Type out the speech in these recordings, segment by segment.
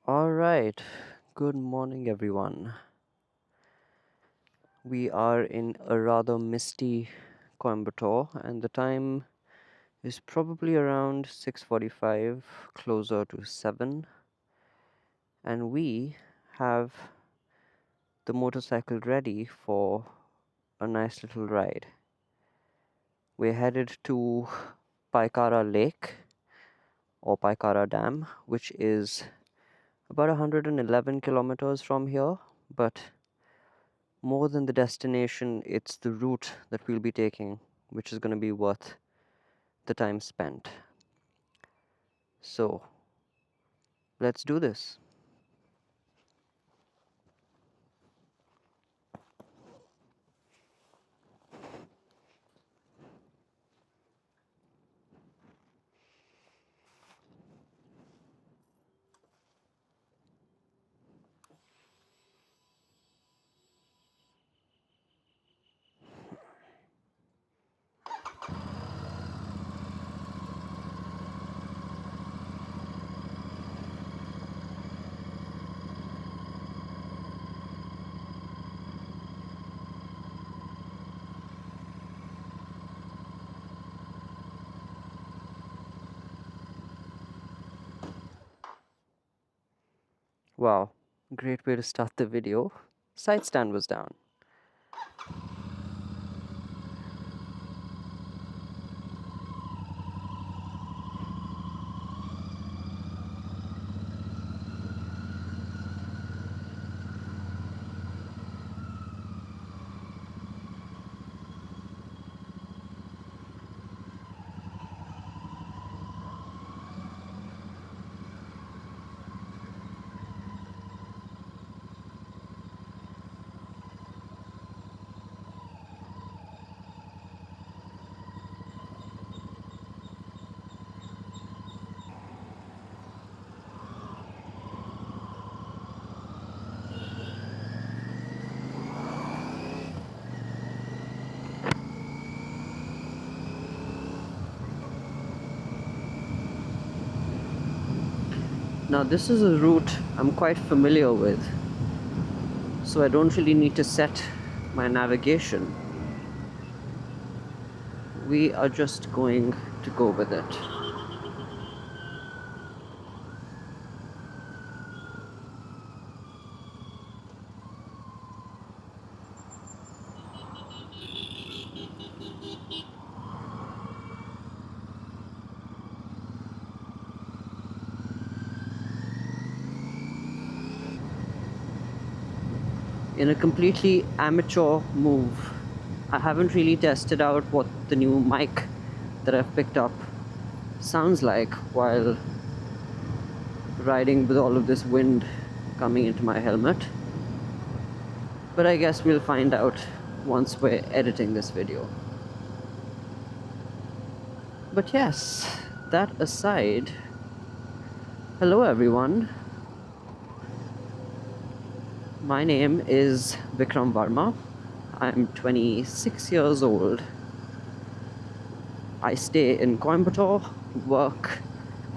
Alright, good morning everyone. We are in a rather misty Coimbatore and the time is probably around 6:45, closer to 7, and we have the motorcycle ready for a nice little ride. We're headed to Pykara Lake or Pykara Dam, which is about 111 kilometers from here, but more than the destination, it's the route that we'll be taking, which is going to be worth the time spent. So, let's do this. Wow, great way to start the video. Side stand was down. Now, this is a route I'm quite familiar with, so I don't really need to set my navigation. We are just going to go with it. In a completely amateur move, I haven't really tested out what the new mic that I've picked up sounds like while riding with all of this wind coming into my helmet. But I guess we'll find out once we're editing this video. But yes, that aside, hello everyone. My name is Vikram Varma. I'm 26 years old. I stay in Coimbatore, work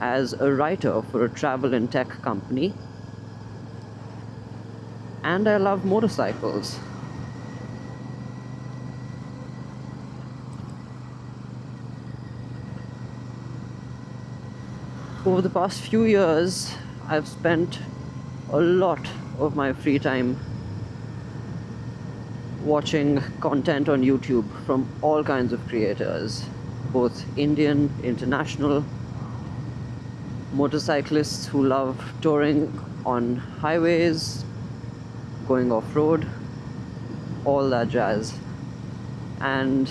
as a writer for a travel and tech company, and I love motorcycles. Over the past few years, I've spent a lot of my free time watching content on YouTube from all kinds of creators, both Indian, international, motorcyclists who love touring on highways, going off-road, all that jazz. And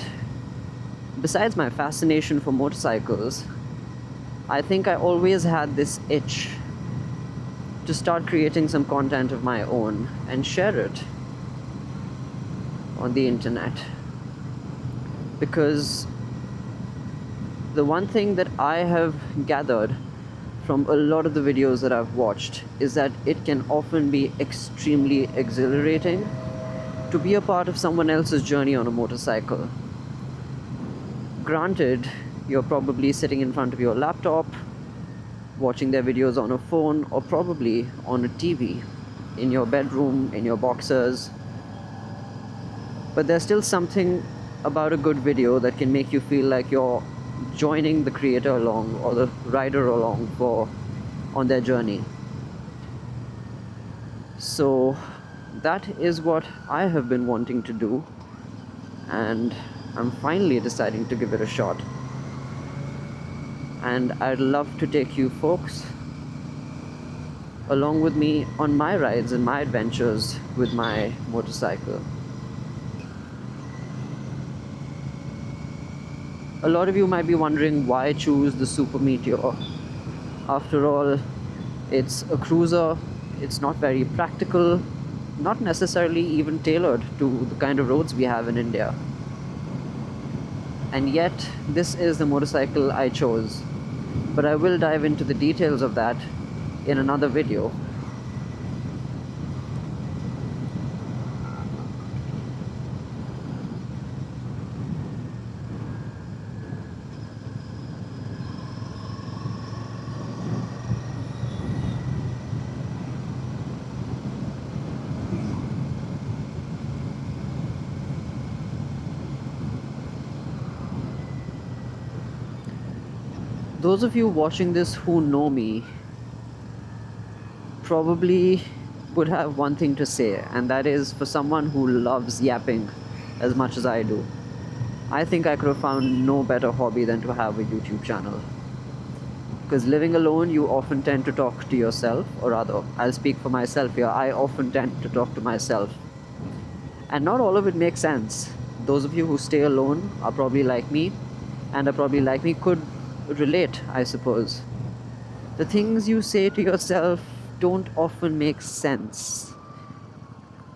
besides my fascination for motorcycles, I think I always had this itch to start creating some content of my own and share it on the internet. Because the one thing that I have gathered from a lot of the videos that I've watched is that it can often be extremely exhilarating to be a part of someone else's journey on a motorcycle. Granted, you're probably sitting in front of your laptop watching their videos on a phone or probably on a TV, in your bedroom, in your boxers. But there's still something about a good video that can make you feel like you're joining the creator along or the rider along on their journey. So that is what I have been wanting to do, and I'm finally deciding to give it a shot. And I'd love to take you folks along with me on my rides and my adventures with my motorcycle. A lot of you might be wondering why choose the Super Meteor. After all, it's a cruiser, it's not very practical, not necessarily even tailored to the kind of roads we have in India. And yet, this is the motorcycle I chose. But I will dive into the details of that in another video. Those of you watching this who know me probably would have one thing to say, and that is, for someone who loves yapping as much as I do, I think I could have found no better hobby than to have a YouTube channel. Because living alone, you often tend to talk to yourself, or rather, I'll speak for myself here, I often tend to talk to myself. And not all of it makes sense. Those of you who stay alone are probably like me, and are probably like me could relate, I suppose. The things you say to yourself don't often make sense.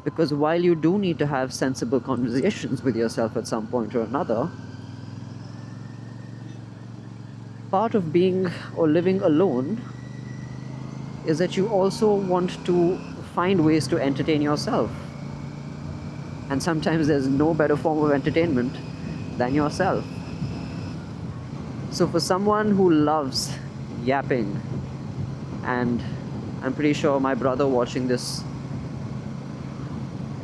Because while you do need to have sensible conversations with yourself at some point or another, part of being or living alone is that you also want to find ways to entertain yourself. And sometimes there's no better form of entertainment than yourself. So for someone who loves yapping, and I'm pretty sure my brother watching this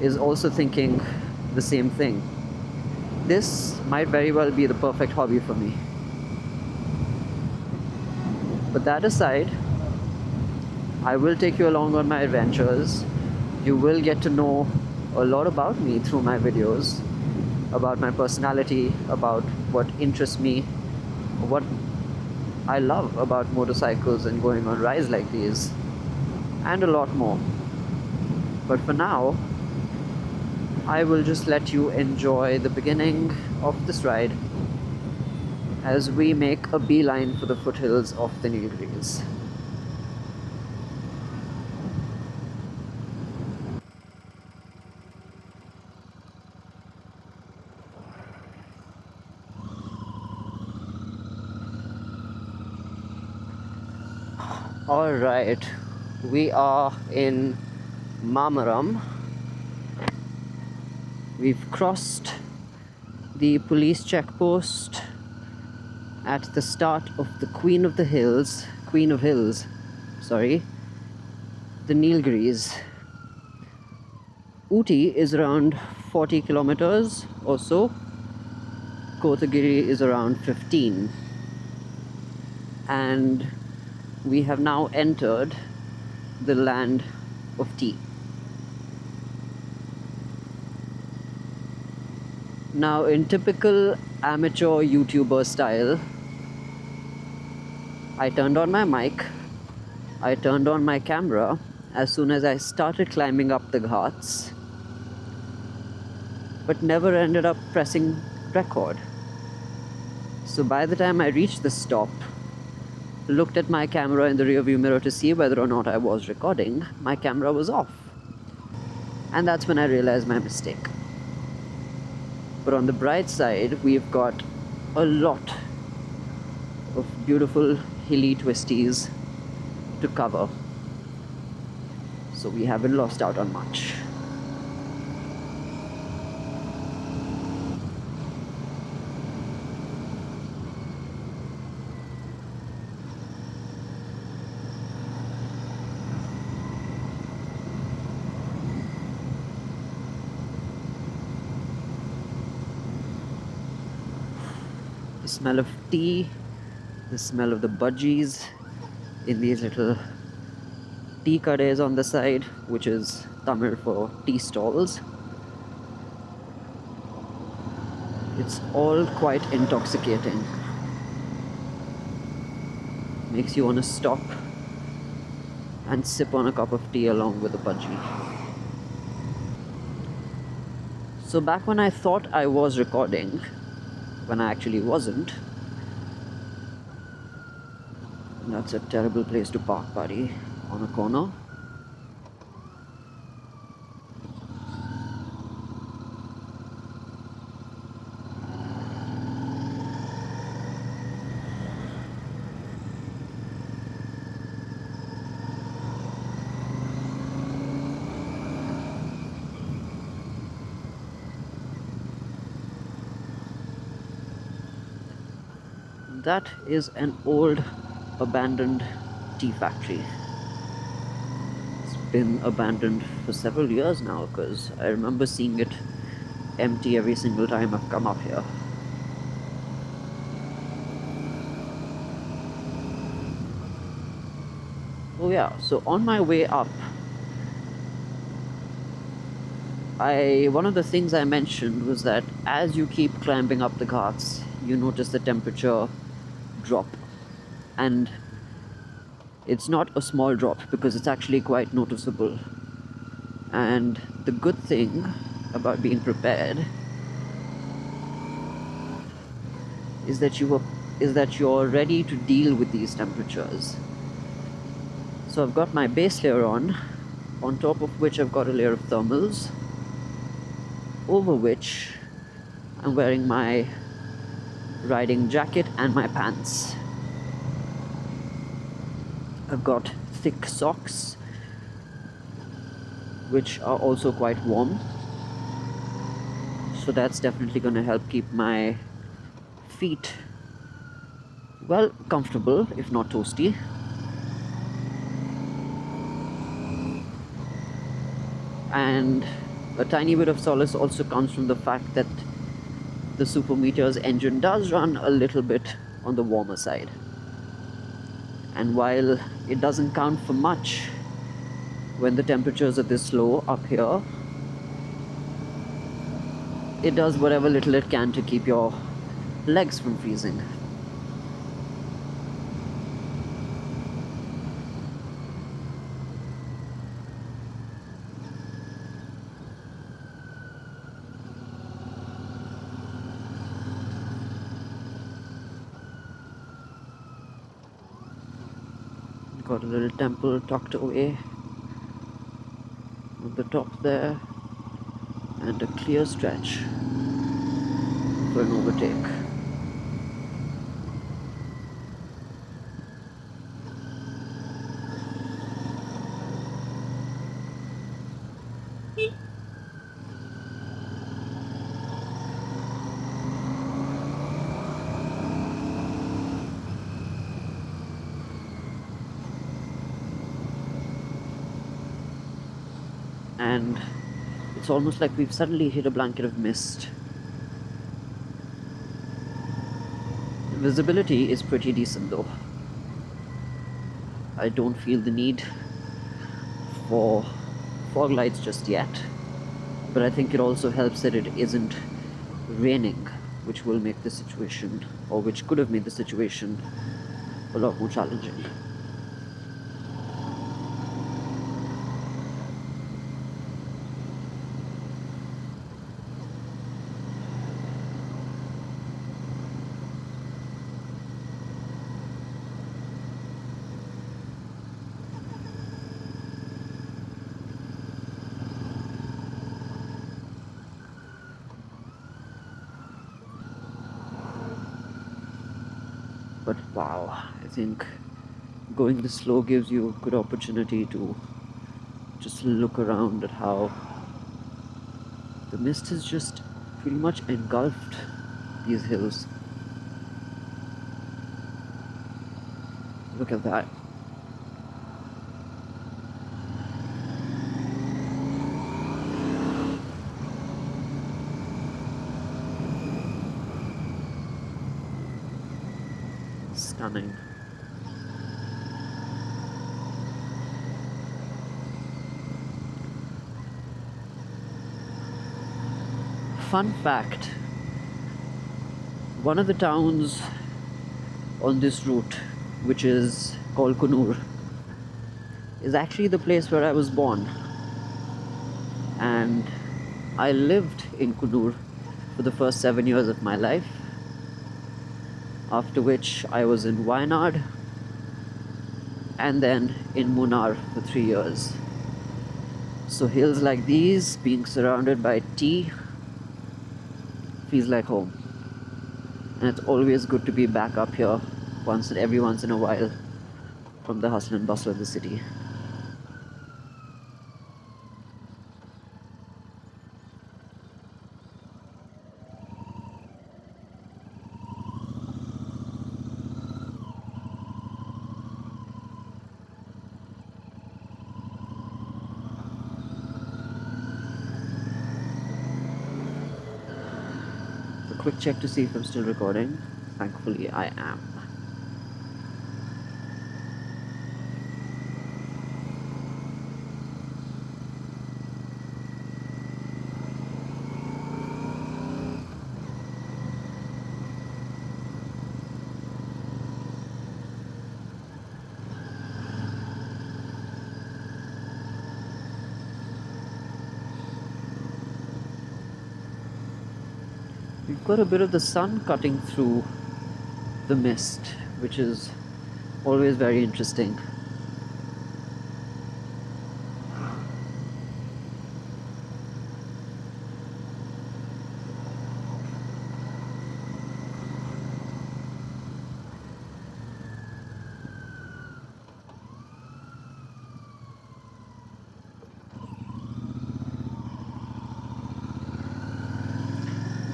is also thinking the same thing, this might very well be the perfect hobby for me. But that aside, I will take you along on my adventures. You will get to know a lot about me through my videos, about my personality, about what interests me, what I love about motorcycles and going on rides like these, and a lot more. But for now, I will just let you enjoy the beginning of this ride as we make a beeline for the foothills of the Nilgiris. Alright, we are in Mamaram. We've crossed the police checkpost at the start of the Queen of Hills, the Nilgiris. Ooty is around 40 kilometers or so. Kotagiri is around 15. And we have now entered the land of tea. Now, in typical amateur YouTuber style, I turned on my mic, I turned on my camera as soon as I started climbing up the ghats, but never ended up pressing record. So by the time I reached the stop, looked at my camera in the rearview mirror to see whether or not I was recording, my camera was off. And that's when I realized my mistake. But on the bright side, we've got a lot of beautiful hilly twisties to cover. So we haven't lost out on much. The smell of tea, the smell of the budgies in these little tea kades on the side, which is Tamil for tea stalls. It's all quite intoxicating. Makes you want to stop and sip on a cup of tea along with a budgie. So back when I thought I was recording, when I actually wasn't, that's a terrible place to park, buddy, on a corner. That is an old abandoned tea factory. It's been abandoned for several years now because I remember seeing it empty every single time I've come up here. Oh yeah, so on my way up, one of the things I mentioned was that as you keep climbing up the ghats, you notice the temperature drop. And it's not a small drop because it's actually quite noticeable. And the good thing about being prepared is that you're ready to deal with these temperatures. So I've got my base layer on top of which I've got a layer of thermals, over which I'm wearing my riding jacket and my pants. I've got thick socks, which are also quite warm. So that's definitely going to help keep my feet, well, comfortable, if not toasty. And a tiny bit of solace also comes from the fact that the Super Meteor's engine does run a little bit on the warmer side. And while it doesn't count for much when the temperatures are this low up here, it does whatever little it can to keep your legs from freezing. Got a little temple tucked away on the top there, and a clear stretch for an overtake. And it's almost like we've suddenly hit a blanket of mist. The visibility is pretty decent though. I don't feel the need for fog lights just yet, but I think it also helps that it isn't raining, which will make the situation, or which could have made the situation, a lot more challenging. But wow, I think going this slow gives you a good opportunity to just look around at how the mist has just pretty much engulfed these hills. Look at that. stunning. Fun fact, one of the towns on this route, which is called Kunur, is actually the place where I was born. And I lived in Kunur for the first 7 years of my life, after which I was in Wayanad and then in Munnar for 3 years. So hills like these, being surrounded by tea, feels like home. And it's always good to be back up here every once in a while from the hustle and bustle of the city. A quick check to see if I'm still recording. Thankfully, I am. We've got a bit of the sun cutting through the mist, which is always very interesting.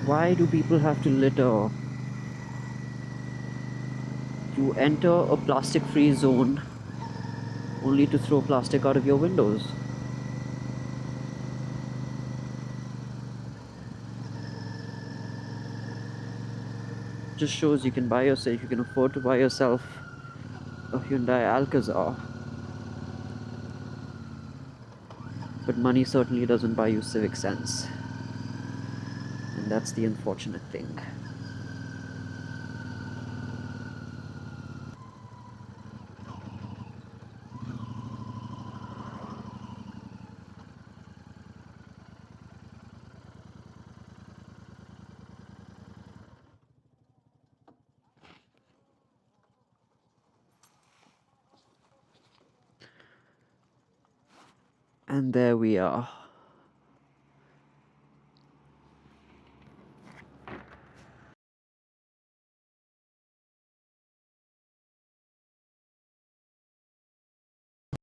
Why do people have to litter? You enter a plastic-free zone only to throw plastic out of your windows. Just shows you can afford to buy yourself a Hyundai Alcazar. But money certainly doesn't buy you civic sense. And that's the unfortunate thing. And there we are.